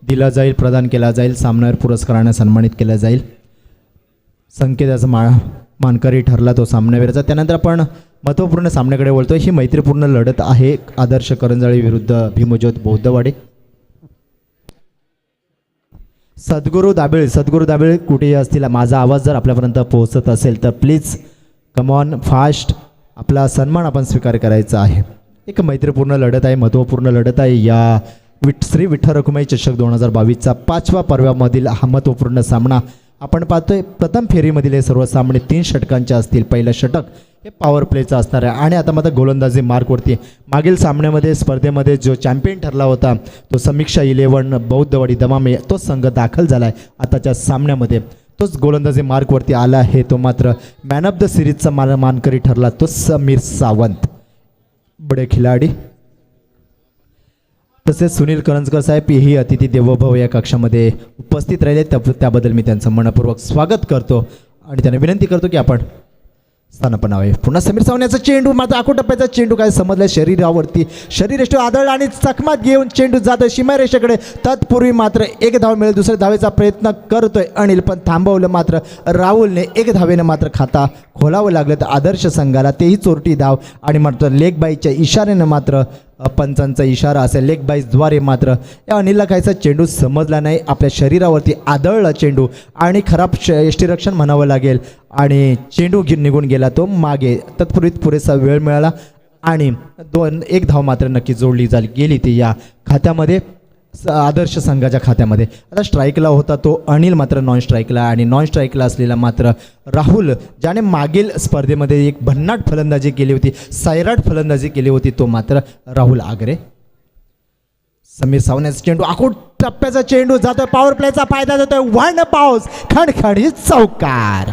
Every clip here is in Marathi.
दिला जाईल, प्रदान केला जाईल. सामन्यावर पुरस्काराने सन्मानित केलं जाईल. संकेताचा मानकरी ठरला तो सामनावीराचा. त्यानंतर आपण महत्त्वपूर्ण सामन्याकडे बोलतोय. ही मैत्रीपूर्ण लढत आहे आदर्श करंजाळी विरुद्ध भीमज्योत बौद्धवाडी. सद्गुरू दाबेळ कुठेही असतील, माझा आवाज जर आपल्यापर्यंत पोहोचत असेल तर प्लीज कम ऑन फास्ट, आपला सन्मान आपण स्वीकार करायचा आहे. एक मैत्रीपूर्ण लढत आहे, महत्त्वपूर्ण लढत आहे. या श्री विठ्ठल रखुमाई चषक 2022चा 5व्या पर्वामधील हा महत्त्वपूर्ण सामना आपण पाहतोय. प्रथम फेरीमधील हे सर्व सामने 3 षटकांचे असतील. पहिलं षटक हे पॉवर प्लेचं असणार आहे आणि आता मात्र गोलंदाजी मार्कवरती मागील सामन्यामध्ये स्पर्धेमध्ये जो चॅम्पियन ठरला होता तो समीक्षा 11 बौद्धवाडी दमामे, तो संघ दाखल झाला आहे आताच्या सामन्यामध्ये. तोच गोलंदाजी मार्कवरती आला आहे. तो मात्र मॅन ऑफ द सिरीजचा मानकरी ठरला तो समीर सावंत, बडे खिलाडी. तसेच सुनील करंजकर साहेब ही अतिथी देवोभव या कक्षामध्ये उपस्थित राहिले, त्याबद्दल मी त्यांचं मनपूर्वक स्वागत करतो आणि त्यांना विनंती करतो की आपण स्थानापन्न. पुन्हा समीर सावंतचा चेंडू, मात्र आखोटप्प्याचा चेंडू काय समजलं शरीरावरती, शरीरयष्टी आदळला आणि चकमात घेऊन चेंडू जातोय सीमारेषेकडे. तत्पूर्वी मात्र 1 धाव मिळेल. दुसऱ्या धावेचा प्रयत्न करतोय अनिल, पण थांबवलं मात्र राहुलने. 1 धावेनं मात्र खाता खोलावं लागलं तर आदर्श संघाला, तेही चोरटी धाव. आणि मात्र लेग बाईच्या इशाऱ्यानं मात्र पंचांचा इशारा असेल, लेग बाईजद्वारे मात्र या अनिलला काहीचा चेंडू समजला नाही. आपल्या शरीरावरती आदळला चेंडू आणि खराब यष्टीरक्षण म्हणावं लागेल आणि चेंडू निघून गेला तो मागे. तत्पूर्वी पुरेसा वेळ मिळाला आणि 1 धाव मात्र नक्की जोडली गेली ती या खात्यामध्ये, आदर्श संघाच्या खात्यामध्ये. आता स्ट्राईकला होता तो अनिल, मात्र नॉन स्ट्राईकला, आणि नॉन स्ट्राईकला असलेला मात्र राहुल, ज्याने मागील स्पर्धेमध्ये एक भन्नाट फलंदाजी केली होती, सैराट फलंदाजी केली होती, तो मात्र राहुल आगरे. समीर सावंतचा चेंडू, आखूट टप्प्याचा चेंडू जातोय, पॉवर प्लेचा फायदा जातोय, वन पाऊस, खणखणीत चौकार.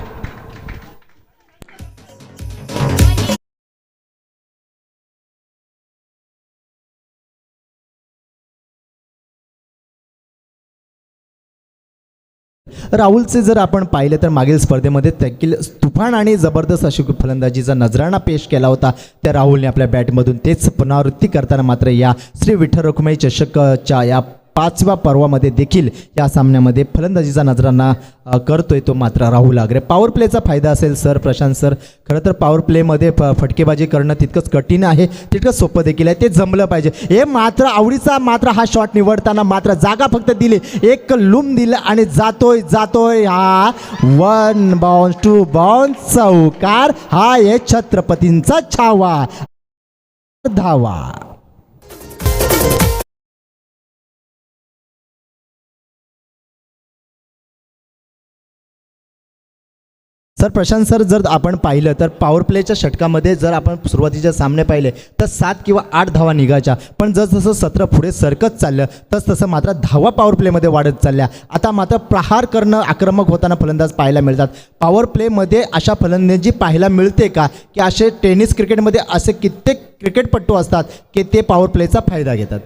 राहुलचे जर आपण पाहिले तर मागील स्पर्धेमध्ये देखील तुफान आणि जबरदस्त अशी फलंदाजीचा नजराणा पेश केला होता त्या राहुलने आपल्या बॅटमधून. तेच पुनरावृत्ती करताना मात्र या श्री विठ्ठल रखुमाई चषकच्या या 5व्या पर्वामध्ये देखील या सामन्यामध्ये फलंदाजीचा नजराणा करतोय तो मात्र राहुल आगरे. पॉवर प्लेचा फायदा असेल सर, प्रशांत सर. खरं तर पॉवर प्लेमध्ये फटकेबाजी करणं तितकंच कठीण आहे, तितकंच सोपं देखील आहे, ते जमलं पाहिजे. हे मात्र आवडीचा मात्र हा शॉट निवडताना मात्र जागा फक्त दिली, एक लूम दिलं आणि जातोय हा 1 बाउन्स 2 बाउन्स चौकार. हा आहे छत्रपतींचा छावा, धावा. सर प्रशांत सर, जर आपण पाहिलं तर पॉवर प्लेच्या षटकामध्ये जर आपण सुरुवातीचे सामने पाहिले तर 7 किंवा 8 धावा निघायच्या, पण जसं सत्र पुढे सरकत चाललं तसं मात्र धावा पॉवर प्लेमध्ये वाढत चालल्या. आता मात्र प्रहार करणं, आक्रमक होताना फलंदाज पाहायला मिळतात. पॉवर प्लेमध्ये अशा फलंदाजी पाहायला मिळते का, की असे टेनिस क्रिकेटमध्ये असे कित्येक क्रिकेटपटू असतात की ते पॉवर प्लेचा फायदा घेतात.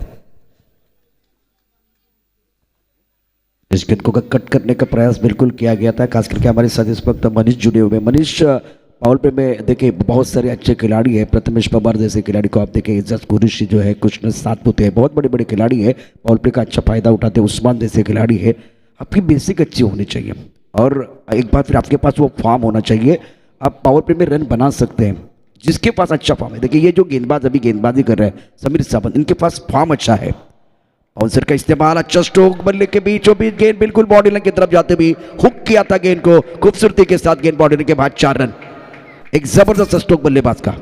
इस गेंद को कट करने का प्रयास बिल्कुल किया गया था, खास करके हमारे साथ इस वक्त मनीष जुड़े हुए. मनीष, पावर प्ले में देखिए बहुत सारे अच्छे खिलाड़ी हैं. प्रथमेश पवार जैसे खिलाड़ी को आप देखें, इज्जत कुरैशी जो है, कृष्ण सातपुते हैं, बहुत बड़े बड़े खिलाड़ी हैं. पावर प्ले का अच्छा फायदा उठाते हैं. उस्मान जैसे खिलाड़ी है. आपकी बेसिक अच्छी होनी चाहिए और एक बात फिर आपके पास वो फॉर्म होना चाहिए. आप पावर प्ले में रन बना सकते हैं जिसके पास अच्छा फॉर्म है. देखिए ये जो गेंदबाज अभी गेंदबाजी कर रहे हैं समीर सावंत, इनके पास फॉर्म अच्छा है. बाउंसर का इस्तेमाल, अच्छा स्ट्रोक, बल्ले के बीचों बीच गेंद बिल्कुल बॉडी लाइन की तरफ जाते भी हुक किया था गेंद को खूबसूरती के साथ. गेंद बॉडी लाइन के बाद 4 रन. एक जबरदस्त स्ट्रोक बल्लेबाज का.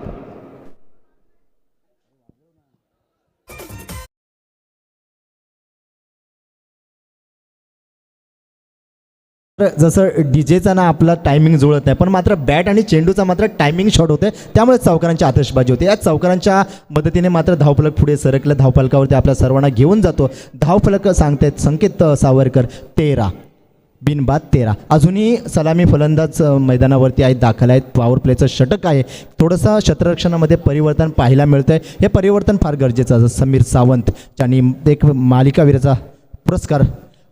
जसं डीजेचा ना आपला टायमिंग जुळत नाही, पण मात्र बॅट आणि चेंडूचा मात्र टायमिंग शॉट होते, त्यामुळे चौकारांची आतषबाजी होते. या चौकारांच्या मदतीने मात्र धावफलक पुढे सरकलं, धावफलकावरती आपल्या सर्वांना घेऊन जातो. धावफलक सांगतायत संकेत सावरकर 13 बिनबाद 13. अजूनही सलामी फलंदाज मैदानावरती आहेत, दाखल आहेत. पॉवर प्लेचं षटक आहे, थोडंसं क्षेत्ररक्षणामध्ये परिवर्तन पाहायला मिळतं आहे. हे परिवर्तन फार गरजेचं आहे. समीर सावंत ज्यांनी एक मालिकावीराचा पुरस्कार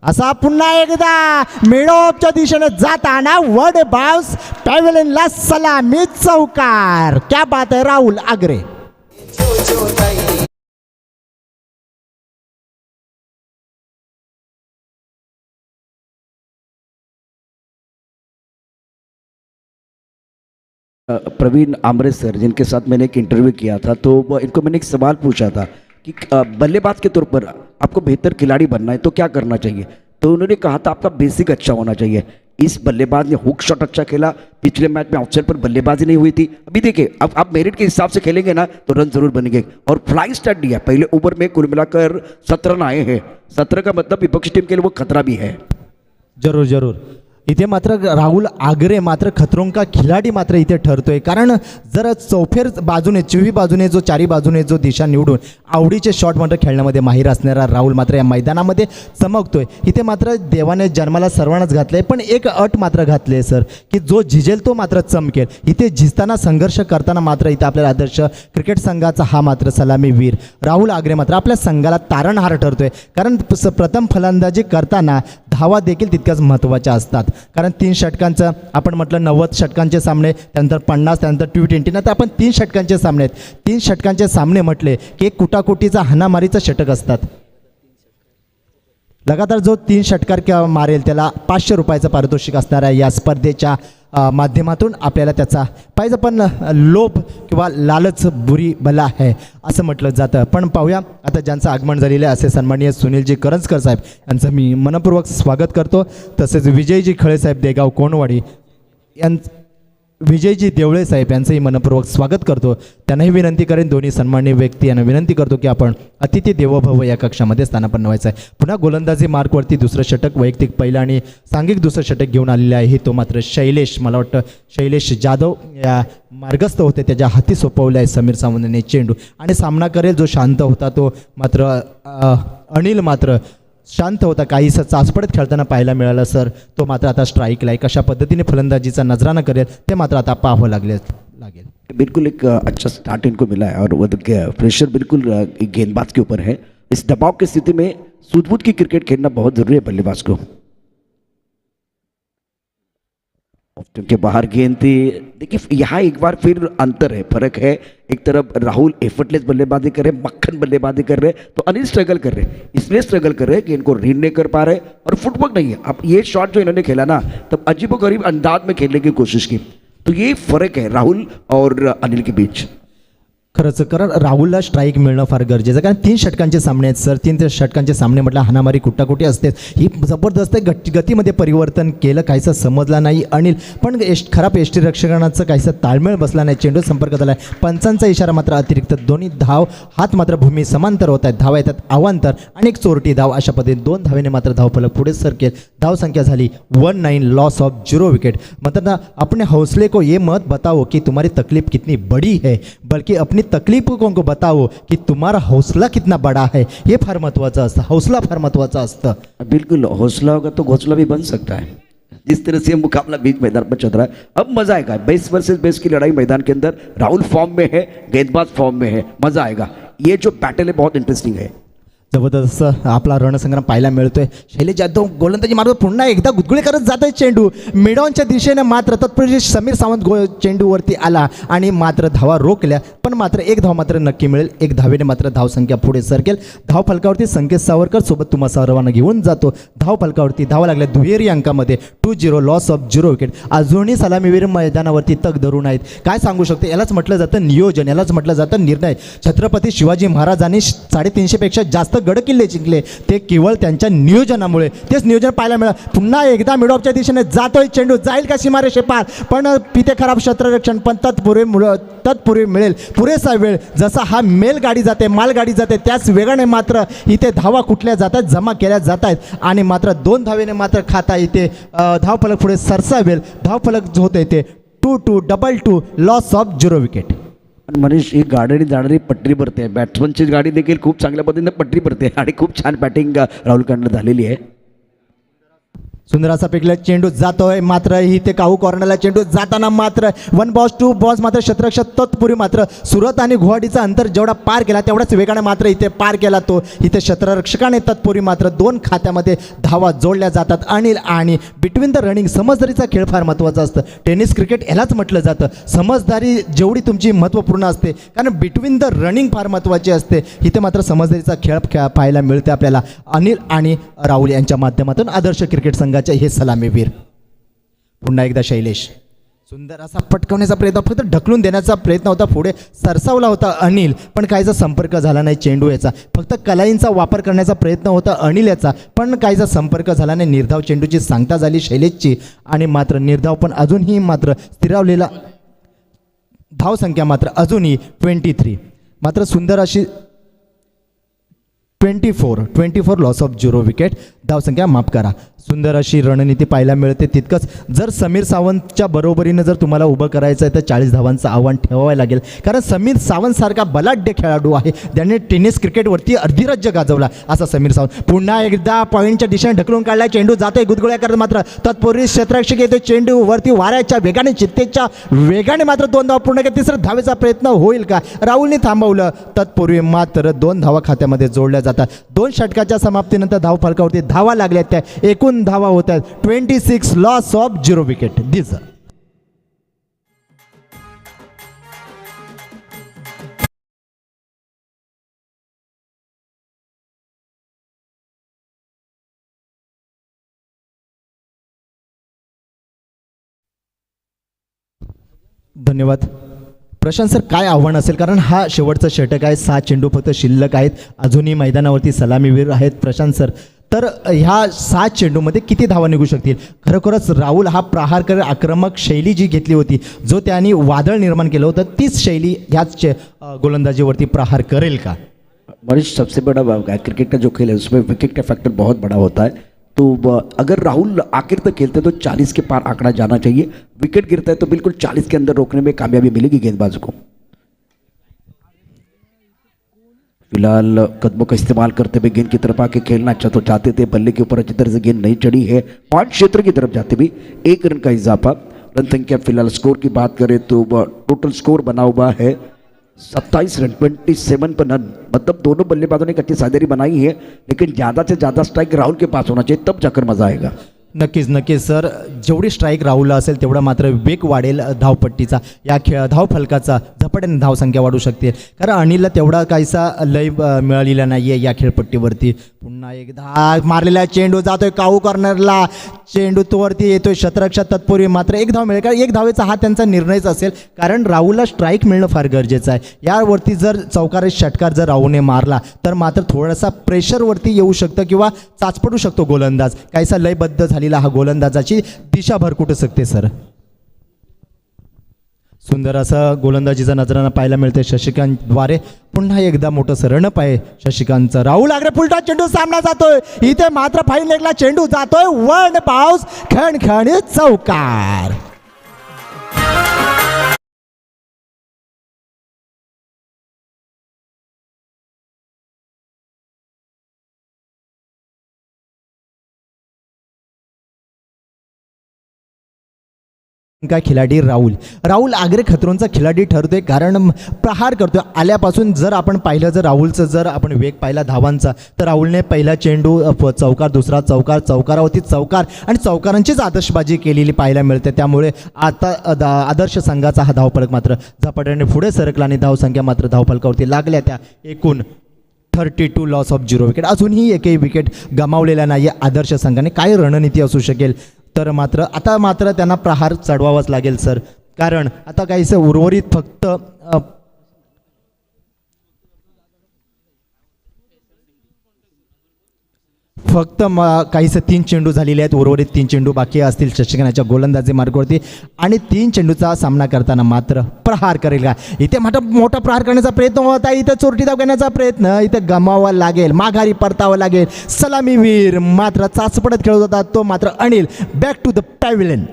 असा पुन्हा एकदा मिडॉपच्या दिशेने जाताना वड बाउस पॅव्हेलियनला सलामी चौकार. क्या बात आहे राहुल आगरे. प्रवीण आमरे सर जिनके साथ मैंने एक इंटरव्यू किया था, तो इनको मैंने एक सवाल पूछा था कि बल्लेबाज के तौर पर आपको बेहतर खिलाड़ी बनना है तो क्या करना चाहिए। तो उन्होंने कहा था आपका बेसिक अच्छा होना चाहिए। इस बल्लेबाज ने हुक शॉट अच्छा खेला, पिछले मैच में आउटसाइड पर बल्लेबाजी नहीं हुई थी। अभी देखिए, अब आप मेरिट के हिसाब से खेलेंगे ना तो रन जरूर बनेंगे। और फ्लाइंग स्टार्ट दिया, पहले ओवर में कुल मिलाकर 17 रन आए हैं। 17 का मतलब विपक्षी टीम के लिए वो खतरा भी है। जरूर जरूर इथे मात्र राहुल आगरे मात्र खतरों का खिलाडी मात्र इथे ठरतोय, कारण जर चौफेर बाजूने चोही बाजूने जो चारी बाजूने जो दिशा निवडून आवडीचे शॉट मात्र खेळण्यामध्ये माहीर असणारा राहुल मात्र या मैदानामध्ये चमकतोय। इथे मात्र देवाने जन्माला सर्वांनाच घातलंय, पण एक अट मात्र घातली आहे सर, की जो झिजेल तो मात्र चमकेल। इथे झिजताना संघर्ष करताना मात्र इथे आपल्याला आदर्श क्रिकेट संघाचा हा मात्र सलामी वीर राहुल आगरे मात्र आपल्या संघाला तारणहार ठरतोय, कारण प्रथम फलंदाजी करताना धावा देखील तितक्याच महत्त्वाच्या असतात। कारण 3 षटकांचं आपण म्हटलं 90 षटकांचे सामने, त्यानंतर 50, त्यानंतर T20, नंतर आपण 3 षटकांचे सामने आहेत। 3 षटकांचे सामने म्हटले की एक कुटाकुटीचा हाणामारीचं षटक असतात। लगातार जो 3 षटकार किंवा मारेल त्याला 500 रुपयाचं पारितोषिक असणार आहे। या स्पर्धेच्या माध्यमातून आपल्याला त्याचा पाहिजे, पण लोभ किंवा लालच बुरी बला आहे असं म्हटलं जातं। पण पाहूया आता ज्यांचं आगमन झालेलं आहे असे सन्माननीय सुनीलजी करंजकर साहेब यांचं मी मनपूर्वक स्वागत करतो। तसेच विजयजी खळे साहेब देगाव कोणवाडी विजयजी देवळे साहेब यांचंही मनपूर्वक स्वागत करतो। त्यांनाही विनंती करेन, दोन्ही सन्माननीय व्यक्ती यांना विनंती करतो की आपण अतिथी देवो भव या कक्षामध्ये स्थानापन्न व्हायचं आहे। पुन्हा गोलंदाजी मार्कवरती दुसरं षटक वैयक्तिक पहिलं आणि सांघिक दुसरं षटक घेऊन आलेलं आहे। तो मात्र शैलेश, मला वाटतं शैलेश जाधव या मार्गस्थ होते, त्याच्या हाती सोपवलं आहे समीर सावंतने चेंडू आणि सामना करेल। जो शांत होता तो मात्र अनिल मात्र शांत होता, काहीसं चाचपडत खेळताना पाहायला मिळालं सर। तो मात्र आता स्ट्राईकला आहे, कशा पद्धतीने फलंदाजीचा नजराना करेल ते मात्र आता पाहावं लागेल। बिल्कुल एक अच्छा स्टार्ट इनको मिला है और वो प्रेशर बिल्कुल गेंदबाज के ऊपर है। इस दबाव की स्थिति में सूझबूझ की क्रिकेट खेलना बहुत जरूरी है बल्लेबाज को। के बाहर गेंद थी, देखिए यहाँ एक बार फिर अंतर है, फर्क है। एक तरफ राहुल एफर्टलेस बल्लेबाजी कर रहे, मक्खन बल्लेबाजी कर रहे, तो अनिल स्ट्रगल कर रहे, इसलिए स्ट्रगल कर रहे कि इनको रीड नहीं कर पा रहे और फुटवर्क नहीं है। अब ये शॉट जो इन्होंने खेला ना, तब अजीबोगरीब अंदाज में खेलने की कोशिश की, तो ये फर्क है राहुल और अनिल के बीच। खरंच, कारण राहुलला स्ट्राईक मिळणं फार गरजेचं आहे, कारण 3 षटकांचे सामने आहेत सर। 3 षटकांचे सामने म्हटलं हाणामारी कुटाकुटी असते, ही जबरदस्त गतीमध्ये परिवर्तन केलं, काहीसं समजला नाही अनिल, पण खराब यष्टीरक्षकांचं काहीसं ताळमेळ बसला नाही, चेंडू संपर्क झाला आहे। पंचांचा इशारा मात्र अतिरिक्त, दोन्ही धाव हात मात्र भूमी समांतर होत आहेत, धावा येतात अवांतर आणि एक चोरटी धाव, अशा पद्धतीने 2 धावेने मात्र धावफलक पुढे सरकेल। धावसंख्या झाली 19, लॉस ऑफ 0 विकेट। मतलब अपने हौसले को ये मत बताओ कि तुम्हारी तकलीफ कितनी बड़ी है, बल्कि अपनी तकलीफ को बताओ कि तुम्हारा हौसला कितना बड़ा है। ये फार महत्त्वाचं असतं, हौसला फार महत्त्वाचा असतं। बिल्कुल, हौसला होगा तो घोंसला भी बन सकता है। जिस तरह से मुकाबला बीच मैदान पर चल रहा है, अब मजा आएगा। बेस्ट वर्सेस बेस्ट की लड़ाई मैदान के अंदर, राहुल फॉर्म में है, गेंदबाज फॉर्म में है, मजा आएगा। ये जो बैटल है बहुत इंटरेस्टिंग है। जबरदस्त आपला रणसंग्राम पाहायला मिळतोय। शैलेश जाधव गोलंदाजी मारत पुन्हा एकदा गुदगुळे करत जात आहे चेंडू मिडॉनच्या दिशेने, मात्र तत्पूर्वी समीर सावंत चेंडूवरती आला आणि मात्र धावा रोखल्या, पण मात्र एक धाव मात्र नक्की मिळेल। 1 धावेने मात्र धावसंख्या पुढे सरकेल। धाव फलकावरती संकेत सावरकर सोबत तुम्हा सर्वांना घेऊन जातो। धाव फलकावरती धावा लागल्या दुहेरी अंकामध्ये 2-0, लॉस ऑफ 0 विकेट। अजूनही सलामीवीर मैदानावरती तग धरून आहेत। काय सांगू शकते, यालाच म्हटलं जातं नियोजन, यालाच म्हटलं जातं निर्णय। छत्रपती शिवाजी महाराजांनी 350 पेक्षा जास्त गड किल्ले जिंकले, ते केवळ त्यांच्या नियोजनामुळे। तेच नियोजन पाहायला मिळालं। पुन्हा एकदा मिडॉपच्या दिशेने जातोय चेंडू, जाईल का सीमारेषे पार, पण तिथे खराब क्षेत्ररक्षण, पण तत्पूर्वी मिळेल पुरेसा वेळ। जसा हा मेल गाडी जाते, मालगाडी जाते, त्याच वेगाने मात्र इथे धावा कुठल्या जातात, जमा केल्या जात आहेत आणि मात्र 2 धावेने मात्र खाता इथे धावफलक पुढे सरसावेल। धावफलक होते ते 2-2, 2-2, लॉस ऑफ 0 विकेट। मनीष, ही गाडी जाणारी पटरी भरते, बॅट्समनची गाडी देखील खूप चांगल्या पद्धतीने पटरी भरते आणि खूप छान बॅटिंग राहुलकडनं झालेली आहे। सुंदर असा फेकला चेंडू जातोय, मात्र इथे काहू कॉर्नरला चेंडू जाताना मात्र 1 बॉल 2 बॉल्स मात्र क्षेत्ररक्षक तत्पूर्वी मात्र सुरत आणि गुवाहाटीचा अंतर जेवढा पार केला तेवढाच वेगाने मात्र इथे पार केला तो। इथे क्षेत्ररक्षकाने तत्पूर्वी मात्र 2 खात्यामध्ये धावा जोडल्या जातात। अनिल आणि बिटवीन द रनिंग, समजदारीचा खेळ फार महत्त्वाचा असतं। टेनिस क्रिकेट यालाच म्हटलं जातं, समजदारी जेवढी तुमची महत्त्वपूर्ण असते, कारण बिटवीन द रनिंग फार महत्त्वाची असते। इथे मात्र समजदारीचा खेळ पाहायला मिळते आपल्याला अनिल आणि राहुल यांच्या माध्यमातून। आदर्श क्रिकेट संघ हे सलामीवीर पुन्हा एकदा शैलेश सुंदर असा पटकवण्याचा प्रयत्न, फक्त ढकलून देण्याचा प्रयत्न होता, पुढे सरसावला होता अनिल, पण काहीचा संपर्क झाला नाही चेंडू याचा. फक्त कलाईंचा वापर करण्याचा प्रयत्न होता अनिल याचा, पण काहीचा संपर्क झाला नाही. निर्धाव चेंडूची सांगता झाली शैलेशची, आणि मात्र निर्धाव पण अजूनही मात्र स्थिरावलेला, धावसंख्या मात्र अजूनही 23. मात्र सुंदर अशी 24 लॉस ऑफ 0 विकेट. धावसंख्या माफ करा. सुंदर अशी रणनीती पाहायला मिळते. तितकंच जर समीर सावंतच्या बरोबरीनं जर तुम्हाला उभं करायचं आहे तर 40 धावांचं आव्हान ठेवावं लागेल, कारण समीर सावंतसारखा बलाढ्य खेळाडू आहे, त्याने टेनिस क्रिकेटवरती अधिराज्य गाजवला असा समीर सावंत. पुन्हा एकदा पॉईंटच्या दिशेने ढकलून काढला, चेंडू जातोय गुदगुळ्या करत, मात्र तत्पूर्वी क्षेत्ररक्षक येतो, चेंडू वरती वाऱ्याच्या वेगाने, चित्तेच्या वेगाने मात्र 2 धावा पूर्ण केल्या. तिसरा धावेचा प्रयत्न होईल का, राहुलने थांबवलं. तत्पूर्वी मात्र 2 धावा खात्यामध्ये जोडल्या जातात. 2 षटकाच्या समाप्तीनंतर धाव फलकावरती धावा लागल्या, त्या एकूण धावा होतात 26 लॉस ऑफ 0 विकेट. दिस धन्यवाद. प्रशांत सर, काय आव्हान असेल, कारण हा शेवटचा षटक आहे, 6 चेंडू फक्त शिल्लक आहेत, अजूनही मैदानावरती सलामीवीर आहेत प्रशांत सर. तर ह्या 6 चेंडूमध्ये किती धावा निघू शकतील? खरोखरच राहुल हा प्रहार कर आक्रमक शैली जी घेतली होती, जो त्यांनी वादळ निर्माण केलं होतं, तीच शैली ह्याच गोलंदाजीवरती प्रहार करेल का? मनीष, सबसे बड़ा क्रिकेट का जो खेल है उसमें विकेट का फैक्टर बहुत बड़ा होता है. तो अगर राहुल आखिर तक खेलते तो 40 के पार आंकड़ा जाना चाहिए. विकेट गिरता है तो बिल्कुल 40 के अंदर रोकने में कामयाबी मिलेगी गेंदबाज को. फिलहाल कदमों का इस्तेमाल करते हुए गेंद की तरफ आके खेलना अच्छा तो चाहते थे, बल्ले के ऊपर अच्छी तरह से गेंद नहीं चढ़ी है. पॉइंट क्षेत्र की तरफ जाते भी 1 रन का इजाफा. रन संख्या फिलहाल स्कोर की बात करें तो टोटल स्कोर बना हुआ है 27 रन, 27 पर रन. मतलब दोनों बल्लेबाजों ने एक अच्छी साझेदारी बनाई है, लेकिन ज़्यादा से ज़्यादा स्ट्राइक राहुल के पास होना चाहिए, तब जाकर मजा आएगा. नक्कीच सर, जेवढी स्ट्राईक राहुलला असेल तेवढा मात्र वेग वाढेल धावपट्टीचा, या धावफलकाचा झपाट्याने धावसंख्या वाढू शकते, कारण अनिलला तेवढा काहीसा लय मिळालेला नाही आहे या खेळपट्टीवरती. पुन्हा एकदा मारलेला चेंडू जातोय काऊ कॉर्नरला, चेंडू तोवरती येतोय क्षेत्ररक्षक. तत्पूर्वी मात्र 1 धाव मिळेल, कारण 1 धावेचा हा त्यांचा निर्णयच असेल, कारण राहुलला स्ट्राईक मिळणं फार गरजेचं आहे. यावरती जर चौकार षटकार जर राहुलने मारला तर मात्र थोडासा प्रेशरवरती येऊ शकतं किंवा चाचपटू शकतो गोलंदाज. काहीसा लयबद्ध झालेला हा गोलंदाजाची दिशा भरकुटू शकते सर. सुंदर असं गोलंदाजीचा नजरानं पाहायला मिळते शशिकांतद्वारे. पुन्हा एकदा मोठं सरण पाय शशिकांतचं. राहुल आग्रे फुलटा चेंडू सामना जातोय, इथे मात्र फाईन लेगला चेंडू जातोय, 1 बाउन्स, खणखणीत चौकार. का खिलाडी राहुल आग्रे खतरोंचा खिलाडी ठरतोय, कारण प्रहार करतोय आल्यापासून. जर आपण पाहिलं, जर राहुलचं जर आपण वेग पाहिला धावांचा, तर राहुलने पहिला चेंडू चौकार, दुसरा चौकार, चौकारावरती चौकार आणि चौकारांचीच आदर्शबाजी केलेली पाहायला मिळते. त्यामुळे आता आदर्श संघाचा हा धावफलक मात्र झपाट्याने पुढे सरकला आणि धावसंख्या मात्र धावफलकावरती लागल्या त्या एकूण 32 लॉस ऑफ 0 विकेट. अजूनही एकही विकेट गमावलेला नाही आदर्श संघाने. काय रणनीती असू शकेल, तर मात्र आता मात्र त्यांना प्रहार चढवावाच लागेल सर, कारण आता काहीसं उर्वरित फक्त काहीसं 3 चेंडू झालेले आहेत, उर्वरित 3 चेंडू बाकी असतील शशिकांतच्या गोलंदाजी मार्गावरती, आणि 3 चेंडूचा सामना करताना मात्र प्रहार करेल का. इथे मोठा प्रहार करण्याचा प्रयत्न होता, इथे चोरटी धाव घेण्याचा प्रयत्न इथे गमावा लागेल, माघारी परतावं लागेल. सलामीवीर मात्र चाचपडत खेळत होता तो मात्र Anil. Back to the pavilion.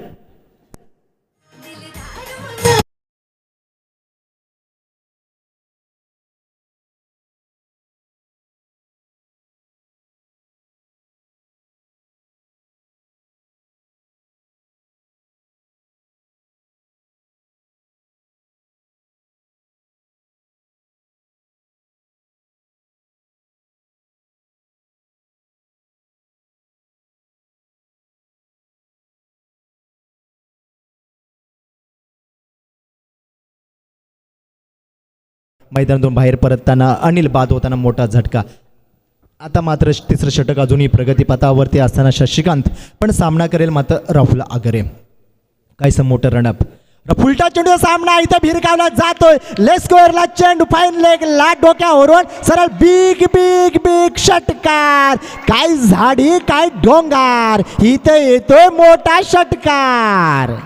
मैदानातून बाहेर परतताना अनिल बाद होताना मोठा झटका. आता मात्र तिसरं षटक अजूनही प्रगतीपथावरती असताना शशिकांत पण सामना करेल मात्र राहुल आग्रे. काहीसं मोठं रनअप. फुलटा चेंडू सामना इथे भिरकावला जातोय. लेग स्क्वेअरला चेंडू फाईन लेग लाट डोक्यावरून सरळ बिग बिग बिग षटकार. काय झाडी काय डोंगार, इथे येतोय मोठा षटकार.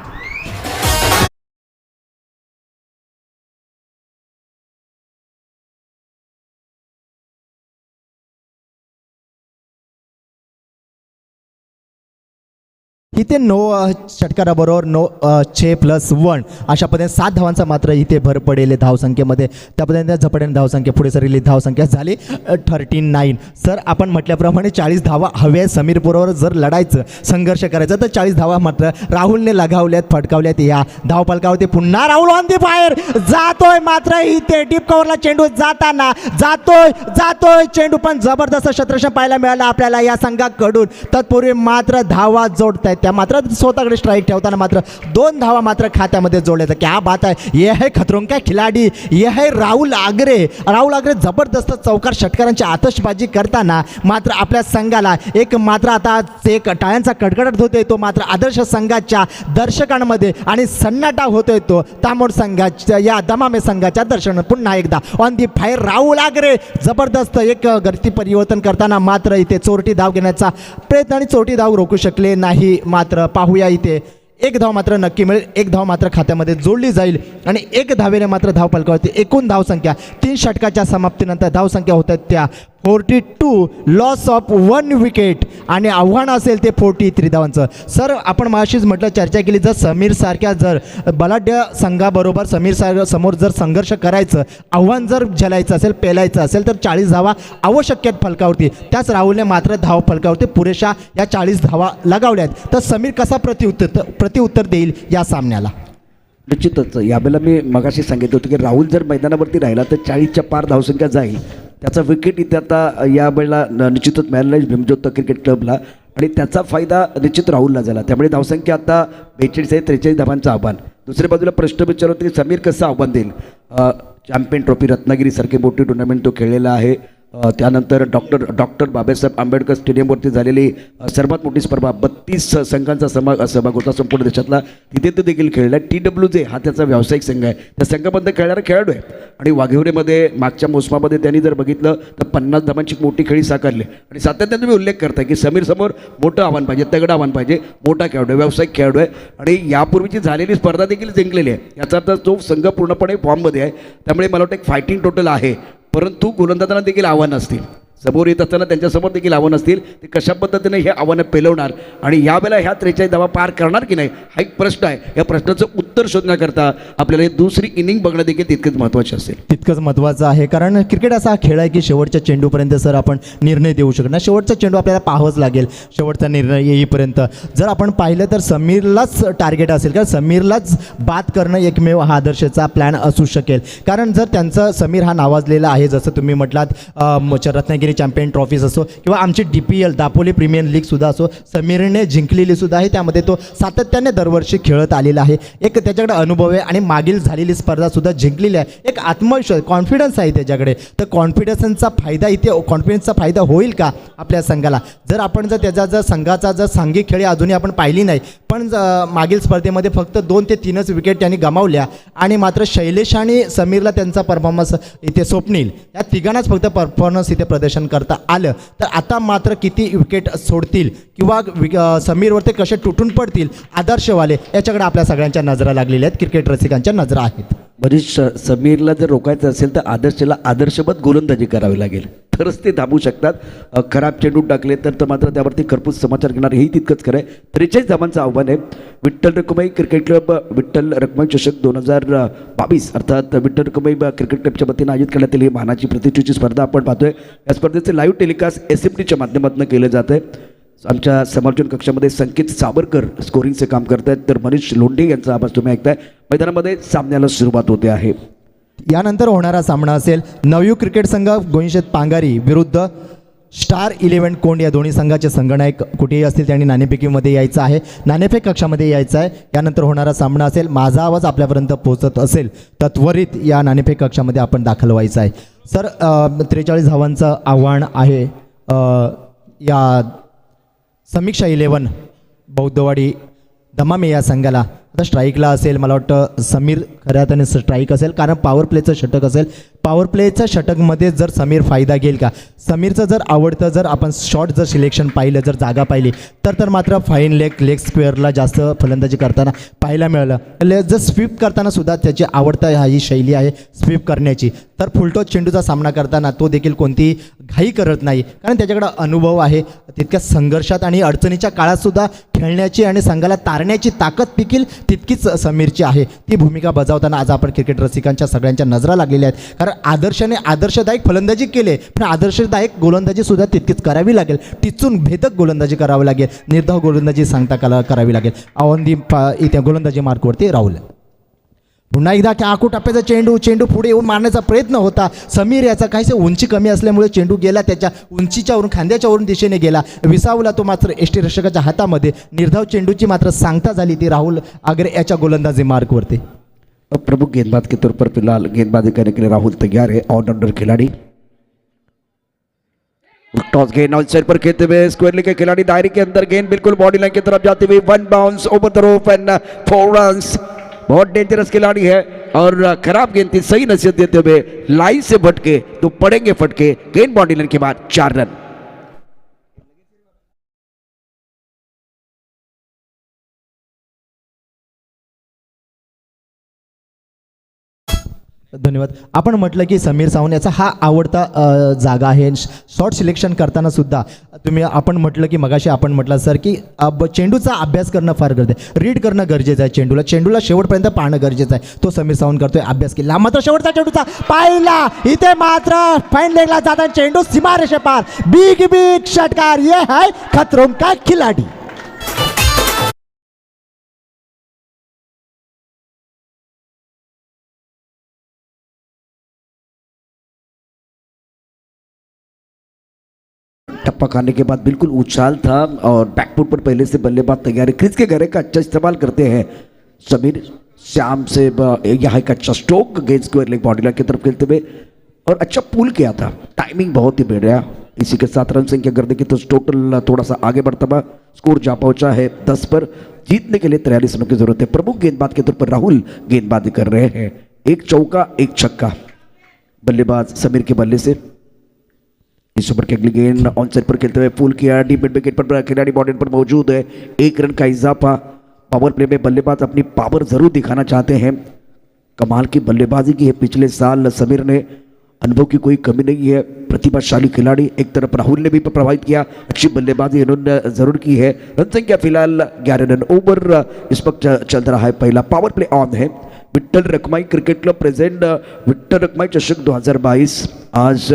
इथे षटकाराबरोबर 6+1 अशा पद्धतीने 7 धावांचा मात्र इथे भर पडेल धावसंख्येमध्ये. त्या पद्धतीने झपाट्याने धावसंख्या पुढे सरलेली धावसंख्या झाली 39. सर आपण म्हटल्याप्रमाणे 40 धावा हव्या. समीरपुरावर जर लढायचं संघर्ष करायचं तर 40 धावा मात्र राहुलने लगावल्यात फटकावल्यात. या धावफलकावरती पुन्हा राहुल ऑन दी फायर जातोय. मात्र इथे डीप कव्हरला चेंडू जाताना जातोय चेंडू पण जबरदस्त क्षेत्ररक्षण पाहायला मिळालं आपल्याला या संघाकडून. तत्पूर्वी मात्र धावा जोडतायत त्या मात्र स्वतःकडे स्ट्राईक ठेवताना मात्र 2 धावा मात्र खात्यामध्ये जोडल्या. क्या बात आहे, ये है खतरों का खिलाडी, ये है राहुल आगरे. जबरदस्त चौकार षटकारांची आतषबाजी करताना मात्र आपल्या संघाला एक मात्र आता एक टाळ्यांचा कडकडाट होतोय तो मात्र आदर्श संघाच्या दर्शकांमध्ये आणि सन्नाटा होतोय तो तांबोड संघाच्या या दमामे संघाच्या दर्शनात. पुन्हा एकदा ऑन दी फायर राहुल आगरे जबरदस्त एक गती परिवर्तन करताना मात्र इथे चोरटी धाव घेण्याचा प्रयत्न आणि चोरटी धाव रोखू शकले नाही. मात्र पाहूया इथे 1 धाव मात्र नक्की मिळेल. 1 धाव मात्र खात्यामध्ये जोडली जाईल आणि 1 धावेने मात्र धाव फलकावरती एकूण धावसंख्या 3 षटकाच्या समाप्तीनंतर धावसंख्या होतात त्या 42. लॉस ऑफ 1 विकेट आणि आव्हान असेल ते 43 धावांचं. सर आपण मागाशीच म्हटलं चर्चा केली जर समीर सारख्या जर बलाढ्य संघाबरोबर समीर समोर जर संघर्ष करायचं आव्हान जर झेलायचं असेल पेलायचं असेल तर 40 धावा आवश्यक आहेत फलकावरती. त्याच राहुलने मात्र धाव फलकावरती पुरेशा या 40 धावा लगावल्यात. तर समीर कसा प्रत्युत्तर देईल या सामन्याला? निश्चितच यावेळेला मी मगाशी सांगितलं होतं की राहुल जर मैदानावरती राहिला तर 40च्या पार धावसंख्या जाईल. त्याचा विकेट इथे आता यावेळेला निश्चितच मिळालेला आहे भीमज्योत क्रिकेट क्लबला आणि त्याचा फायदा निश्चित राहुलला झाला. त्यामुळे धावसंख्या आता 42 आहे. 43 धावांचं आव्हान. दुसऱ्या बाजूला प्रश्न विचारतो की समीर कसं आव्हान देईल. चॅम्पियन ट्रॉफी रत्नागिरीसारखी मोठी टुर्नामेंट तो खेळलेला आहे. त्यानंतर डॉक्टर बाबासाहेब आंबेडकर स्टेडियमवरती झालेली सर्वात मोठी स्पर्धा 32 संघांचा सहभाग होता संपूर्ण देशातला. तिथे तो देखील खेळला. TWJ हा त्याचा व्यावसायिक संघ आहे. त्या संघामध्ये खेळणारा खेळाडू आहे आणि वाघेवरेमध्ये मागच्या मोसमामध्ये त्यांनी जर बघितलं तर 50 धावांची मोठी खेळी साकारली आणि सातत्याने तुम्ही उल्लेख करताय की समीर समोर मोठं आव्हान पाहिजे, तगडं आव्हान पाहिजे. मोठा खेळाडू आहे, व्यावसायिक खेळाडू आहे आणि यापूर्वीची झालेली स्पर्धा देखील जिंकलेली आहे. याचा अर्थ तो संघ पूर्णपणे फॉर्ममध्ये आहे. त्यामुळे मला वाटतं एक फायटिंग टोटल आहे. परंतु गोलंदाजांना देखील आव्हान असतील, समोर येत असताना त्यांच्यासमोर देखील आव्हान असतील. ते कशा पद्धतीने हे आव्हानं पेलवणार आणि यावेळेला ह्या 43 धावा पार करणार की नाही हा एक प्रश्न आहे. या प्रश्नाचं उत्तर शोधण्याकरता आपल्याला दुसरी इनिंग बघणं देखील तितकंच महत्त्वाचं असेल. तितकंच महत्त्वाचं आहे कारण क्रिकेट असा खेळ आहे की शेवटच्या चेंडूपर्यंत सर आपण निर्णय देऊ शकणार. शेवटचा चेंडू आपल्याला पाहावंच लागेल शेवटचा निर्णय येईपर्यंत. जर आपण पाहिलं तर समीरलाच टार्गेट असेल कारण समीरलाच बाद करणं एकमेव हा आदर्शचा प्लॅन असू शकेल. कारण जर त्यांचं समीर हा नावाजलेला आहे जसं तुम्ही म्हटलात रत्नागिरी चॅम्पियन ट्रॉफीज असो किंवा आमची DPL दापोली प्रीमियर लीगसुद्धा असो समीरने जिंकलेली सुद्धा आहे. त्यामध्ये तो सातत्याने दरवर्षी खेळत आलेला आहे. एक त्याच्याकडे अनुभव आहे आणि मागील झालेली स्पर्धासुद्धा जिंकलेली आहे. एक आत्मविश्वास कॉन्फिडन्स आहे त्याच्याकडे. तर कॉन्फिडन्सचा फायदा होईल का आपल्या संघाला जर आपण त्याचा संघाचा सांघिक खेळी अजूनही आपण पाहिली नाही. पण मागील स्पर्धेमध्ये फक्त 2 ते 3च विकेट त्यांनी गमावल्या आणि मात्र शैलेश आणि समीरला त्यांचा परफॉर्मन्स इथे स्वप्नील या तिघांनाच फक्त परफॉर्मन्स इथे प्रदर्शन करता आलं. तर आता मात्र किती विकेट सोडतील किंवा समीरवरती कसे तुटून पडतील आदर्शवाले याच्याकडे आपल्या सगळ्यांच्या नजरा लागलेल्या आहेत. क्रिकेट रसिकांच्या नजरा आहेत. म्हणजे समीरला जर रोखायचं असेल तर आदर्शला आदर्शवत गोलंदाजी करावी लागेल तरच ते थांबू शकतात. खराब चेंडू टाकले तर मात्र त्यावरती खरपूस समाचार घेणार हेही तितकंच खरं आहे. 43 धावांचं आव्हान आहे. विठ्ठल रखुमाई क्रिकेट क्लब विठ्ठल रखुमाई चषक 2022 अर्थात विठ्ठल रखुमाई क्रिकेट क्लबच्या वतीनं आयोजित करण्यात आलेली मानाची प्रतिष्ठेची स्पर्धा आपण पाहतोय. या स्पर्धेचे लाईव्ह टेलिकास्ट SMTच्या माध्यमातून केलं जातं आहे. आमच्या समालोचन कक्षामध्ये संकेत सावरकर स्कोरिंगचे काम करत आहेत तर मनीष लोंढे यांचा आवाज तुम्ही ऐकताय. मैदानामध्ये सामन्याला सुरुवात होते आहे. यानंतर होणारा सामना असेल नवयुग क्रिकेट संघ गोविंदशेठ पांगारी विरुद्ध स्टार 11 कोंड. या दोन्ही संघाचे संघनायक कुठेही असतील त्यांनी नाणेफेकीमध्ये यायचं आहे, नाणेफेक कक्षामध्ये यायचं आहे. यानंतर होणारा सामना असेल. माझा आवाज आपल्यापर्यंत पोहोचत असेल तर त्वरित या नाणेफेक कक्षामध्ये आपण दाखल व्हायचं आहे. सर 43 धावांचं आव्हान आहे या समीक्षा 11 बौद्धवाडी दमामे या संघाला. आता स्ट्राईकला असेल, मला वाटतं समीर खऱ्या अर्थाने स्ट्राईक असेल, कारण पॉवर प्लेचं षटक असेल. पॉवर प्लेच्या षटकमध्ये जर समीर फायदा घेईल का? समीरचं जर आवडतं, जर आपण शॉट जर सिलेक्शन पाहिलं, जर जागा पाहिली तर मात्र फाईन लेग स्क्वेअरला जास्त फलंदाजी करताना पाहायला मिळालं. जर स्वीप करताना सुद्धा त्याची आवडता ही शैली आहे स्वीप करण्याची. तर फुलटॉस चेंडूचा सामना करताना तो देखील कोणतीही घाई करत नाही, कारण त्याच्याकडं अनुभव आहे. तितक्या संघर्षात आणि अडचणीच्या काळातसुद्धा खेळण्याची आणि संघाला तारण्याची ताकद देखील तितकीच समीरची आहे. ती भूमिका बजावताना आज आपण क्रिकेट रसिकांच्या सगळ्यांच्या नजरा लागलेल्या आहेत. कारण आदर्शाने आदर्शदायक फलंदाजी केले, पण आदर्शदायक गोलंदाजी सुद्धा तितकीच करावी लागेल. टिचून भेदक गोलंदाजी करावी लागेल, निर्धाव गोलंदाजी सांगता करावी लागेल. इथे गोलंदाजी मार्कवरती राहुल. पुन्हा एकदा आखू टप्प्याचा चेंडू पुढे येऊन मारण्याचा प्रयत्न होता. समीर याचा काहीसे उंची कमी असल्यामुळे चेंडू गेला त्याच्या उंचीच्यावरून, खांद्याच्यावरून दिशेने गेला, विसावला तो मात्र यष्टीरक्षकाच्या हातामध्ये. निर्धाव चेंडूची मात्र सांगता झाली ती राहुल आगरे याच्या गोलंदाजी मार्कवरती. अब प्रमुख गेंदबाज के तौर पर फिलहाल गेंदबाजी करने के लिए राहुल तैयार है. ऑलराउंडर खिलाड़ी. टॉस गेंद आउटसाइड पर खेलते हुए स्क्वायर के खिलाड़ी दायरे के अंदर गेंद बिल्कुल बॉडी लाइन की तरफ जाती हुई, one bounce over the rope and 4 runs. बहुत डेंजरस खिलाड़ी है और खराब गेंद की सही नसीहत देते हुए लाइन से भटके तो पड़ेंगे फटके. गेंद बॉडी लाइन के बाद 4 रन. धन्यवाद. आपण म्हटलं की समीर सावंत याचा हा आवडता जागा आहे. शॉर्ट सिलेक्शन करताना सुद्धा आपण म्हटलं की मगाशी आपण म्हटलं सर की चेंडूचा अभ्यास करणं फार गरजेचं आहे, रीड करणं गरजेचं आहे. चेंडूला शेवटपर्यंत पाहणं गरजेचं आहे. तो समीर सावंत करतोय, अभ्यास केला. मात्र शेवटचा चेंडूचा पाहिला, इथे मात्र फाईन लेगला जाताना चेंडू सीमारेषे पार. बिग षटकार. ये है खतरों का खिलाडी. टप्पा खाने के बाद बिल्कुल उछाल था और बैकफुट पर पहले से बल्लेबाज तैयार है. क्रीज के घेरे का अच्छा इस्तेमाल करते हैं समीर. श्याम से यहाँ एक अच्छा स्ट्रोक गेंद स्क्वायर लेग बॉडी लाइन की तरफ खेलते हुए और अच्छा पुल किया था. टाइमिंग बहुत ही बढ़िया. इसी के साथ रन संख्या कर देंगे तो टोटल थोड़ा सा आगे बढ़ता हुआ स्कोर जा पहुंचा है 10 पर. जीतने के लिए 43 रनों की जरूरत है. प्रमुख गेंदबाज के तौर पर राहुल गेंदबाजी कर रहे हैं. एक चौका एक छक्का बल्लेबाज समीर के बल्ले से. इस ओवर की अगली गेंद ऑन साइड पर खेलते हुए पुल किया. डीप मिड विकेट पर खिलाड़ी बॉडी पर मौजूद है. 1 रन का इजाफा. पावर प्ले में बल्लेबाज अपनी पावर जरूर दिखाना चाहते हैं. कमाल की बल्लेबाजी की है पिछले साल समीर ने. अनुभव की कोई कमी नहीं है. प्रतिभाशाली खिलाड़ी. एक तरफ राहुल ने भी प्रभावित किया, अच्छी बल्लेबाजी इन्होंने जरूर की है. रन संख्या फिलहाल 11 रन. ओवर इस वक्त चल रहा है. पहला पावर प्ले ऑन है. Vitthal Rakhumai cricket club present Vitthal Rakhumai चषक 2022. आज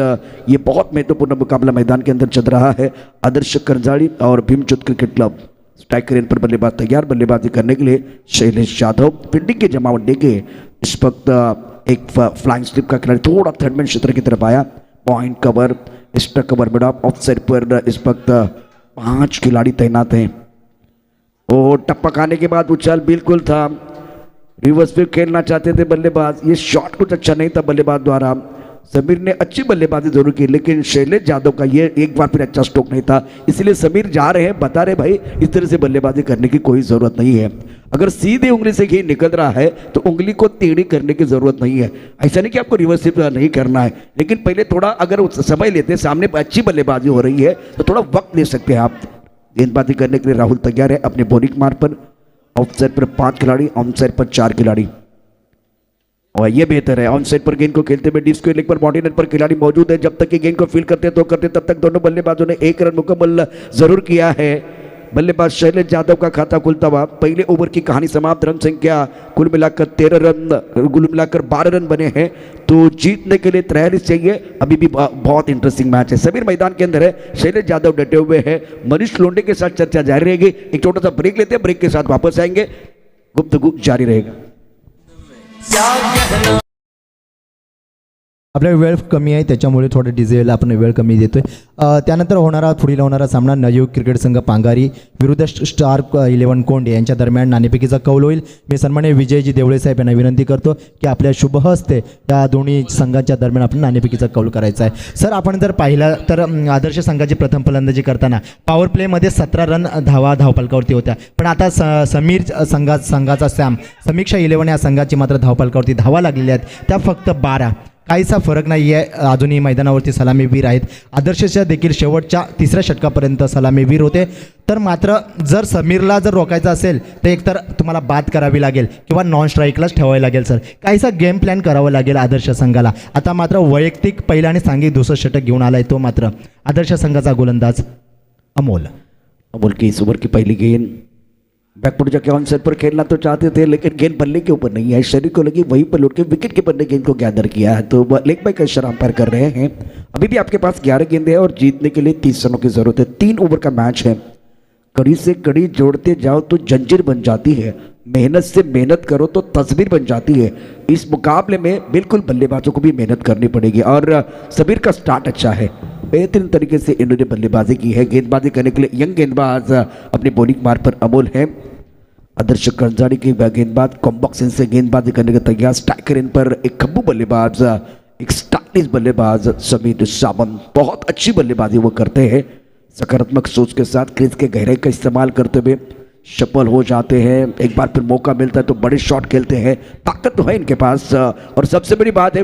ये बहुत महत्वपूर्ण मुकाबला मैदान के अंदर चल रहा है. आदर्श करंजाड़ी और भीमचोद क्रिकेट क्लब. स्ट्राइक रेन पर बल्लेबाज तैयार बल्लेबाजी करने के लिए शैलेश यादव. फील्डिंग के जमावट देके इस वक्त एक फ्लाइंग स्लिप का खिलाड़ी थोड़ा थर्ड मैन क्षेत्र की तरफ आया. Point cover, extra cover mid off side पर इस वक्त 5 खिलाड़ी तैनात हैं. और टप्पा खाने के बाद उछाल बिल्कुल था. रिवर्स पे खेलना चाहते थे बल्लेबाज. ये शॉट कुछ अच्छा नहीं था बल्लेबाज द्वारा. समीर ने अच्छी बल्लेबाजी जरूर की, लेकिन शैलेश यादव का ये एक बार फिर अच्छा स्ट्रोक नहीं था. इसलिए समीर जा रहे हैं, बता रहे भाई इस तरह से बल्लेबाजी करने की कोई ज़रूरत नहीं है. अगर सीधे उंगली से घी निकल रहा है तो उंगली को टेढ़ी करने की ज़रूरत नहीं है. ऐसा नहीं कि आपको रिवर्स स्विप नहीं करना है, लेकिन पहले थोड़ा अगर समय लेते, सामने अच्छी बल्लेबाजी हो रही है तो थोड़ा वक्त ले सकते हैं आप. गेंदबाजी करने के लिए राहुल तैयार है अपने बॉलिंग मार्क पर. ऑफ साइड पर 5 खिलाड़ी, ऑन साइड पर 4 खिलाड़ी. और ये बेहतर है. ऑन साइड पर गेंद को खेलते हुए डीप स्क्वायर लेग पर बॉडी लाइन पर खिलाड़ी मौजूद है. जब तक कि गेंद को फील करते तो करते, तब तक दोनों बल्लेबाजों ने 1 रन मुकम्मल जरूर किया है. बल्लेबाज शैलेश यादव का खाता खुलता हुआ. पहले ओवर की कहानी समाप्त. रन संख्या कुल मिलाकर 13 रन, कुल मिलाकर 12 रन बने हैं. तो जीतने के लिए 43 चाहिए. अभी भी बहुत इंटरेस्टिंग मैच है. समीर मैदान के अंदर है, शैलेश यादव डटे हुए हैं. मनीष लोंढे के साथ चर्चा जारी रहेगी. एक छोटा सा ब्रेक लेते हैं, ब्रेक के साथ वापस आएंगे. गुफ्तगू जारी रहेगा. आपल्या वेळ कमी आहे त्याच्यामुळे थोडं डिझेलला आपण वेळ कमी देतोय. त्यानंतर पुढील होणारा सामना नवयुग क्रिकेट संघ पांगारी विरुद्ध स्टार 11 कोंडे यांच्या दरम्यान नाणेफेकीचा कौल होईल. मी सन्माननीय विजयजी देवळे साहेब यांना विनंती करतो की आपल्या शुभ हस्ते या दोन्ही संघांच्या दरम्यान आपण नाणेफेकीचा कौल करायचा आहे. सर, आपण जर पाहिलं तर आदर्श संघाची प्रथम फलंदाजी करताना पॉवर प्लेमध्ये 17 रन धावफलकावरती होत्या. पण आता समीर संघाचा समीक्षा 11 या संघाची मात्र धावफलकावरती धावा लागलेल्या आहेत त्या फक्त 12. काहीसा फरक नाही आहे. अजूनही मैदानावरती सलामीवीर आहेत. आदर्शच्या देखील शेवटच्या 3ऱ्या षटकापर्यंत सलामीवीर होते. तर मात्र जर समीरला जर रोखायचं असेल तर एकतर तुम्हाला बाद करावी लागेल किंवा नॉन स्ट्राईकलाच ठेवावे लागेल. सर, काहीसा गेम प्लॅन करावं लागेल आदर्श संघाला. आता मात्र वैयक्तिक पहिला आणि सांघिक दुसरं षटक घेऊन आला आहे तो मात्र आदर्श संघाचा गोलंदाज अमोल की इस ओवर की पहली गेंद बैकफुट जाके ऑन साइड पर खेलना तो चाहते थे लेकिन गेंद बल्ले के ऊपर नहीं है. शरीर को लगी वहीं पर लौट के विकेट कीपर ने गेंद को गैदर किया है. तो लेग बाय का इशारा अंपायर कर रहे हैं. अभी भी आपके पास 11 गेंदें हैं और जीतने के लिए 30 रनों की जरूरत है. 3 ओवर का मैच है. कड़ी से कड़ी जोड़ते जाओ तो जंजीर बन जाती है. मेहनत से मेहनत करो तो तस्वीर बन जाती है. इस मुकाबले में बिल्कुल बल्लेबाजों को भी मेहनत करनी पड़ेगी और सबीर का स्टार्ट अच्छा है. बेहतरीन तरीके से इन्होंने बल्लेबाजी की है. गेंदबाजी करने के लिए यंग गेंदबाज अपनी बॉलिंग मार पर अमोल है. आदर्श कंजाड़ी की गेंदबाज कॉम्बॉक्स से गेंदबाजी करने के तैयार. स्ट्राइकर इन पर एक खब्बू बल्लेबाज, एक स्टाइलिश बल्लेबाज समीर सावंत. बहुत अच्छी बल्लेबाजी वो करते हैं. सकारात्मक सोच के साथ क्रीज के गहराई का इस्तेमाल करते हुए सफल हो जाते हैं. एक बार फिर मौका मिलता है तो बड़े शॉट खेलते हैं. ताकत तो है इनके पास और सबसे बड़ी बात है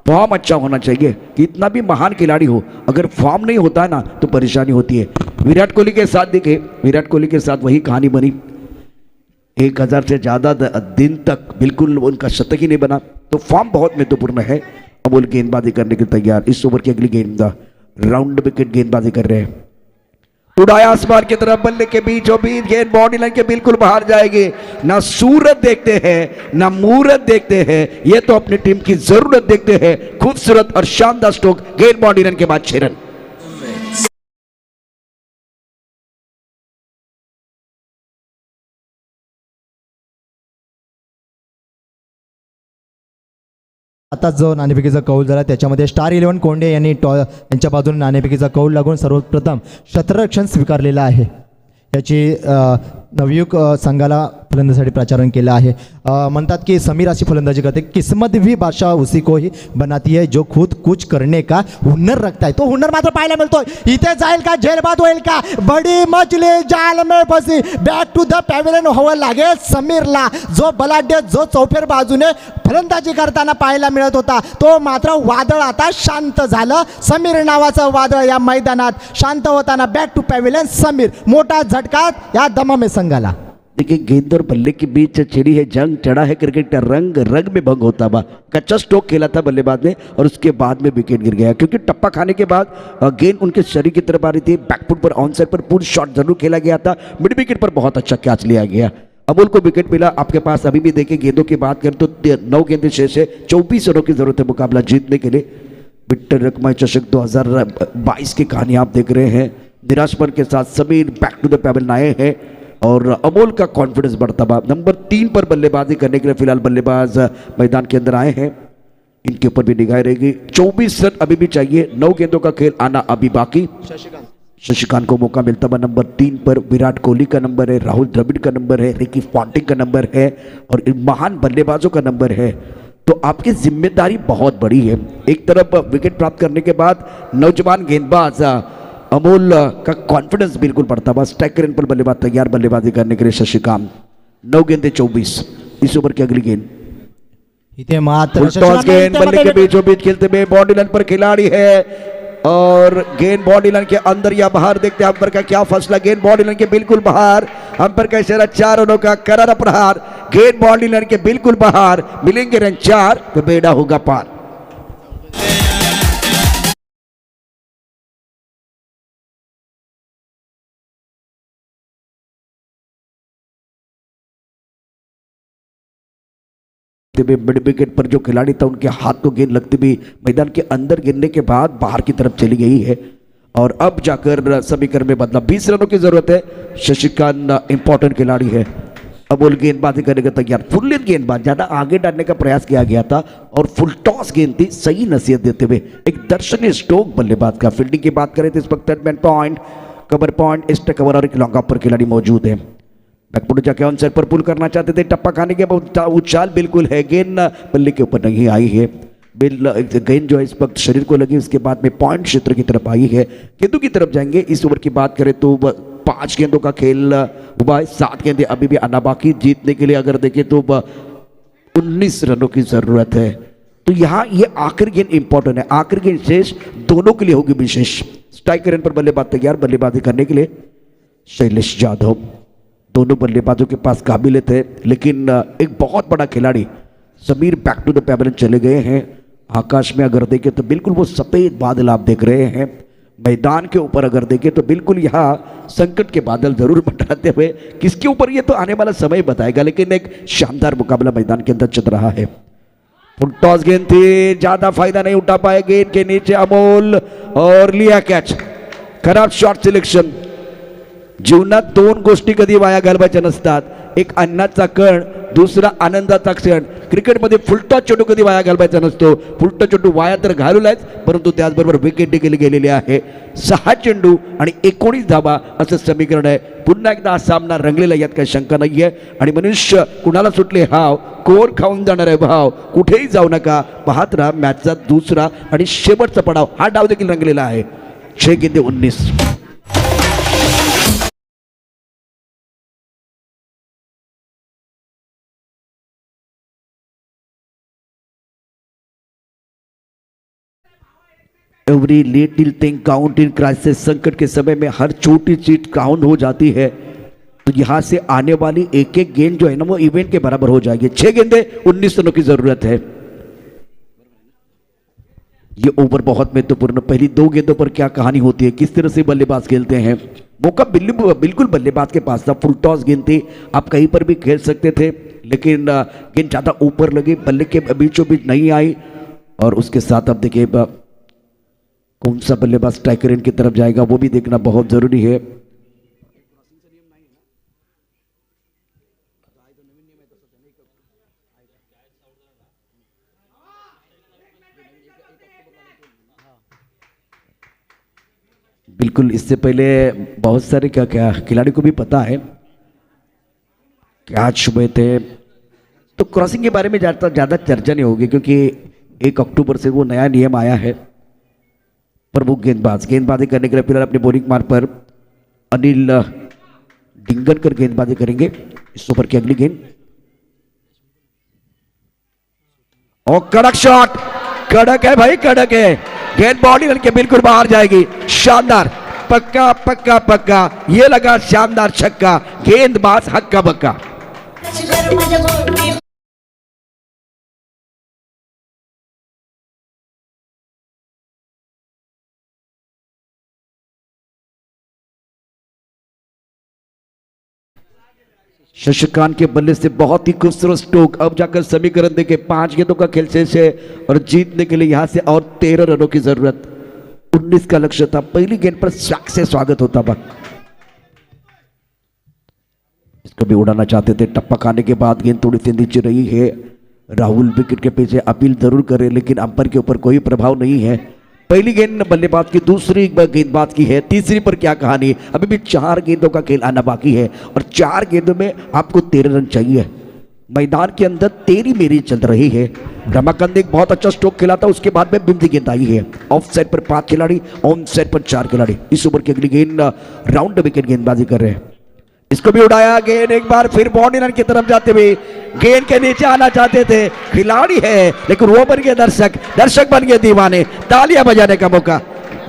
फॉर्म अच्छा होना चाहिए. कितना भी महान खिलाड़ी हो, अगर फॉर्म नहीं होता है ना तो परेशानी होती है. विराट कोहली के साथ देखिए, विराट कोहली के साथ वही कहानी बनी. 1000 से ज़्यादा दिन तक बिल्कुल उनका शतक ही नहीं बना. तो फॉर्म बहुत महत्वपूर्ण है. अमोल गेंदबाजी करने के तैयार. इस ओवर की अगली गेंद राउंड विकेट गेंदबाजी कर रहे हैं. उड़ाया आसमान की तरफ, बल्ले के बीचों बीच गेंद बॉडी लाइन के बिल्कुल बाहर जाएगी. ना सूरत देखते हैं ना मूरत देखते हैं, ये तो अपनी टीम की जरूरत देखते हैं. खूबसूरत और शानदार स्ट्रोक. गेंद बॉडी लाइन के बाद 6 रन. आता जो नाणेफेकीचा कौल झाला त्याच्यामध्ये स्टार 11 कोंडे यांनी यांच्या बाजूने नाणेफेकीचा कौल लागून सर्वप्रथम क्षेत्ररक्षण स्वीकारलेलं आहे. याची नवयुग संघाला फलंदाजीसाठी प्राचारण केलं आहे. म्हणतात की समीर अशी फलंदाजी करते. किस्मत भी बादशाह उसी को ही बनाती है जो खुद कुछ करने का हुनर रखता है. तो हुनर मात्र पाहायला मिळतोय. इथे जाईल का, जेलबाद होईल का, बडी मछली जाल में फसी. बॅक टू द पॅव्हिलियन व्हावं लागेल समीरला. जो बलाढ्य, जो चौफेर बाजूने फलंदाजी करताना पाहायला मिळत होता तो मात्र वादळ आता शांत झालं. समीर नावाचं वादळ या मैदानात शांत होताना बॅक टू पॅव्हिलियन समीर. मोठा झटका या दमामे संघाला. देखिए गेंद और बल्ले के बीच छिड़ी है जंग. चढ़ा है क्रिकेट का रंग में भंग होता हुआ. कच्चा स्ट्रोक खेला था बल्लेबाज ने और उसके बाद में विकेट गिर गया क्योंकि टप्पा खाने के बाद गेंद उनके शरीर की तरफ आ रही थी. बैकफुट पर ऑन साइड पर पूर्ण शॉट जरूर खेला गया था. मिड विकेट पर बहुत अच्छा कैच लिया गया. अमोल को विकेट मिला. आपके पास अभी भी देखिए गेंदों की बात करें तो 9 गेंदें शेष है. 24 रनों की जरूरत है मुकाबला जीतने के लिए. विक्टर रकमा चषक 2022 की कहानी आप देख रहे हैं. निराशपन के साथ Sameer back to the pavilion आए हैं और अमोल का कॉन्फिडेंस बढ़ता हुआ. नंबर 3 पर बल्लेबाजी करने के लिए फिलहाल बल्लेबाज मैदान के अंदर आए हैं. इनके ऊपर भी निगाह रहेगी. 24 रन अभी भी चाहिए. 9 गेंदों का खेल आना अभी बाकी. शशिकांत को मौका मिलता हुआ नंबर 3 पर. विराट कोहली का नंबर है, राहुल द्रविड़ का नंबर है, रिकी पॉन्टिंग का नंबर है और इन महान बल्लेबाजों का नंबर है. तो आपकी जिम्मेदारी बहुत बड़ी है. एक तरफ विकेट प्राप्त करने के बाद नौजवान गेंदबाज अमोल का कॉन्फिडेंस बिल्कुल बढ़ता हुआ. स्ट्राइकर इन पर बल्लेबाज तैयार बल्लेबाजी करने के लिए शशिकांत. 9 गेंदें 24. इस ओवर की अगली गेंद इथे मात्र टॉस गेंद बल्ले के बीचों बीच खेलते हुए बॉडी लाइन पर खिलाड़ी है और गेंद बॉडी लाइन के अंदर या बाहर. देखते हैं अंपायर का क्या फैसला. गेंद बॉडी लाइन के बिल्कुल बाहर. अंपायर का इशारा 4 रनों का करारा प्रहार. गेंद बॉडी लाइन के बिल्कुल बाहर. मिलेंगे रन 4 तो बेड़ा होगा पार. मिड विकेट पर जो खिलाड़ी था उनके हाथ को गेंद लगती भी मैदान के अंदर गिरने के बाद बाहर की तरफ चली गई है और अब जाकर समीकरण में बदला. 20 रनों की जरूरत है. शशिकांत इंपॉर्टेंट खिलाड़ी है. अमोल गेंदबाजी करने का तैयार, फुल लेंथ गेंदबाज, ज्यादा आगे डालने का प्रयास किया गया था और फुल टॉस गेंद थी, सही नसीहत देते हुए एक दर्शनीय स्ट्रोक बल्लेबाज का। फील्डिंग की बात करें तो इस वक्त third man point, cover point, extra cover और एक लॉन्ग ऑफ पर खिलाड़ी मौजूद है। बैकफुट जाके ऑन साइड पर पुल करना चाहते थे, टप्पा खाने के बाद उछाल बिल्कुल है, गेंद बल्ले के ऊपर नहीं आई है। गेंद जो है इस वक्त शरीर को लगी, उसके बाद में पॉइंट क्षेत्र की तरफ आई है। गेंदों की तरफ जाएंगे। इस ओवर की बात करें तो 5 गेंदों का खेल हुआ है, 7 गेंदें अभी भी आना बाकी। जीतने के लिए अगर देखें तो 19 रनों की जरूरत है। तो यहाँ ये आखिरी गेंद इंपॉर्टेंट है, आखिरी गेंद शेष दोनों के लिए होगी विशेष। स्ट्राइकर पर बल्लेबाज तैयार, बल्लेबाजी करने के लिए शैलेश यादव। दोनों बल्लेबाजों के पास काबिलियत है, लेकिन एक बहुत बड़ा खिलाड़ी Sameer back to the pavilion चले गए हैं। आकाश में अगर देखें तो बिल्कुल वो सफेद बादल आप देख रहे हैं। मैदान के ऊपर अगर देखें तो बिल्कुल यहाँ संकट के बादल जरूर मंडराते हुए, किसके ऊपर ये तो आने वाला समय बताएगा, लेकिन एक शानदार मुकाबला मैदान के अंदर चल रहा है। फुल टॉस गेंद थी, ज्यादा फायदा नहीं उठा पाए, गेंद के नीचे अमोल और लिया कैच। खराब शॉट सिलेक्शन। जीवनात 2 गोष्टी कधी वाया घालवायच्या नसतात, एक अन्नाचा कण, दुसरा आनंदाचा क्षण। क्रिकेटमध्ये फुलटॉस चेंडू कधी वाया घालवायचा नसतो, फुलटॉस चेंडू वाया तर घालवलाच, परंतु त्याचबरोबर विकेट देखील गेलेले आहे। 6 चेंडू आणि 19 धावा असं समीकरण आहे। पुन्हा एकदा हा सामना रंगलेला, यात काही शंका नाहीये। आणि मनुष्य कुणाला सुटले हाव, कोण खाऊन जाणार आहे भाव, कुठेही जाऊ नका, पाहत राहा मॅचचा दुसरा आणि शेवटचा पडाव। हा डाव देखील रंगलेला आहे। 6 गेंदे 19। Every little thing count in crisis. संकट के समय में हर छोटी चीज काउंट हो जाती है। तो यहां से आने वाली एक एक गेंद जो है ना वो इवेंट के बराबर हो जाएगी। 6 गेंदे 19 रनों की जरूरत है। ये ओवर बहुत महत्वपूर्ण। पहली 2 गेंदों पर क्या कहानी होती है, किस तरह से बल्लेबाज खेलते हैं। मौका बिल्कुल बल्लेबाज के पास था, फुल टॉस गेंद थी, आप कहीं पर भी खेल सकते थे, लेकिन गेंद ज्यादा ऊपर लगी, बल्ले के बीचों बीच नहीं आई। और उसके साथ अब देखिए कौन सा बल्लेबाज स्ट्राइकर की तरफ जाएगा वो भी देखना बहुत जरूरी है। बिल्कुल इससे पहले बहुत सारे क्या खिलाड़ी को भी पता है क्या छुए थे, तो क्रॉसिंग के बारे में ज़्यादा चर्चा नहीं होगी, क्योंकि 1 अक्टूबर से वो नया नियम आया है। पर वो गेंदबाजी करने के लिए फिलहाल अपने बॉलिंग मार्ग पर अनिल डिंगनकर गेंदबाजी करेंगे। इस ओवर की अगली गेंद और कड़क शॉट, कड़क है भाई, कड़क है। गेंद बॉडी के बिल्कुल बाहर जाएगी। शानदार, पक्का पक्का पक्का, ये लगा शानदार छक्का। गेंदबाज हक्का बक्का। शशिकांत के बल्ले से बहुत ही खूबसूरत स्ट्रोक। अब जाकर समीकरण देखे, 5 गेंदों का खेल शेष है और जीतने के लिए यहां से और 13 रनों की जरूरत। 19 का लक्ष्य था। पहली गेंद पर स्वाग से स्वागत होता वक्त इसको भी उड़ाना चाहते थे, टप्पा खाने के बाद गेंद थोड़ी सी नीचे रही है। राहुल विकेट के पीछे अपील जरूर करे, लेकिन अंपायर के ऊपर कोई प्रभाव नहीं है। पहली गेंद बल्लेबाज की, दूसरी गेंदबाज की है, तीसरी पर क्या कहानी। अभी भी 4 गेंदों का खेल आना बाकी है और 4 गेंदों में आपको 13 रन चाहिए। मैदान के अंदर तेरी मेरी चल रही है। रमाकांत ने एक बहुत अच्छा स्ट्रोक खेला था, उसके बाद में बिंदी गेंद आई है। ऑफ साइड पर 5 खिलाड़ी, ऑन साइड पर 4 खिलाड़ी। इस ओवर की अगली गेंद राउंड विकेट गेंदबाजी कर रहे हैं। इसको भी उड़ाया, गेंद एक बार फिर बाउंड्री लाइन की तरफ जाते हुए गेंद के नीचे आना चाहते थे। खिलाड़ी है लेकिन वो बन गए दर्शक बन गए दीवाने। तालियां बजाने का मौका।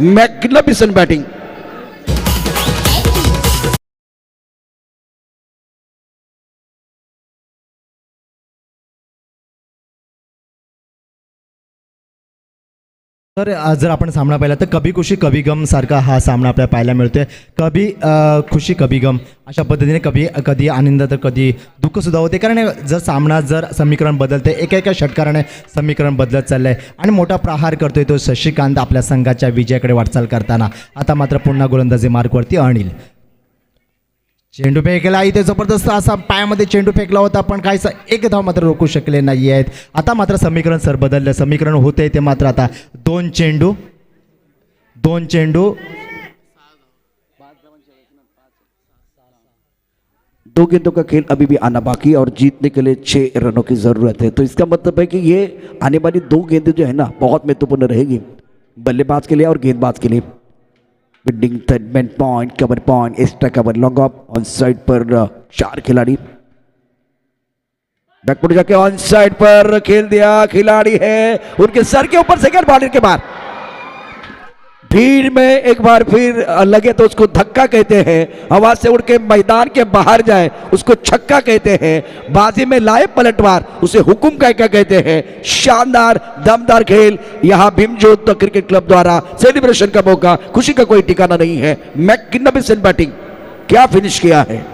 Magnificent batting. तर जर आपण सामना पाहिला तर कभी खुशी कभी गम सारखा हा सामना आपल्याला पाहायला मिळतोय। कभी खुशी कभी गम अशा पद्धतीने कधी आनंद तर कधी दुःख सुद्धा होते, कारण जर समीकरण बदलते, एका षटकाराने समीकरण बदलत चाललंय आणि मोठा प्रहार करतोय तो शशिकांत आपल्या संघाच्या विजयाकडे वाटचाल करताना। आता मात्र पुन्हा गोलंदाजी मार्कवरती अनिल। चेंडू फेकला इथे जबरदस्त असा पायामध्ये चेंडू फेकला होता, पण काहीसा एक धाव मात्र रोखू शकले नाही आहेत. आता मात्र समीकरण सर बदललं. समीकरण होते ते मात्र आता दोन चेंडू. दो गेंदों का खेल अभी भी आना बाकी है और जीतने के लिए 6 रनों की जरूरत है. तो इसका मतलब है कि ये आने वाली 2 गेंदें जो है ना बहुत महत्वपूर्ण रहेगी बल्लेबाज के लिए और गेंदबाज के लिए. बिल्डिंग third man point, cover point, extra cover, long off. On side पर 4 खिलाड़ी. बैकफुट जाके ऑन साइड पर खेल दिया. खिलाड़ी है उनके सर के ऊपर सेकंड बाउंड्री के बाद भीड़ में एक बार फिर लगे तो उसको धक्का कहते हैं. हवा से उड़ के मैदान के बाहर जाए उसको छक्का कहते हैं. बाजी में लाए पलटवार उसे हुकुम का कहते हैं. शानदार दमदार खेल. यहां भीमजोत क्रिकेट क्लब द्वारा सेलिब्रेशन का मौका. खुशी का कोई ठिकाना नहीं है. मैगनिफिसेंट बैटिंग. क्या फिनिश किया है.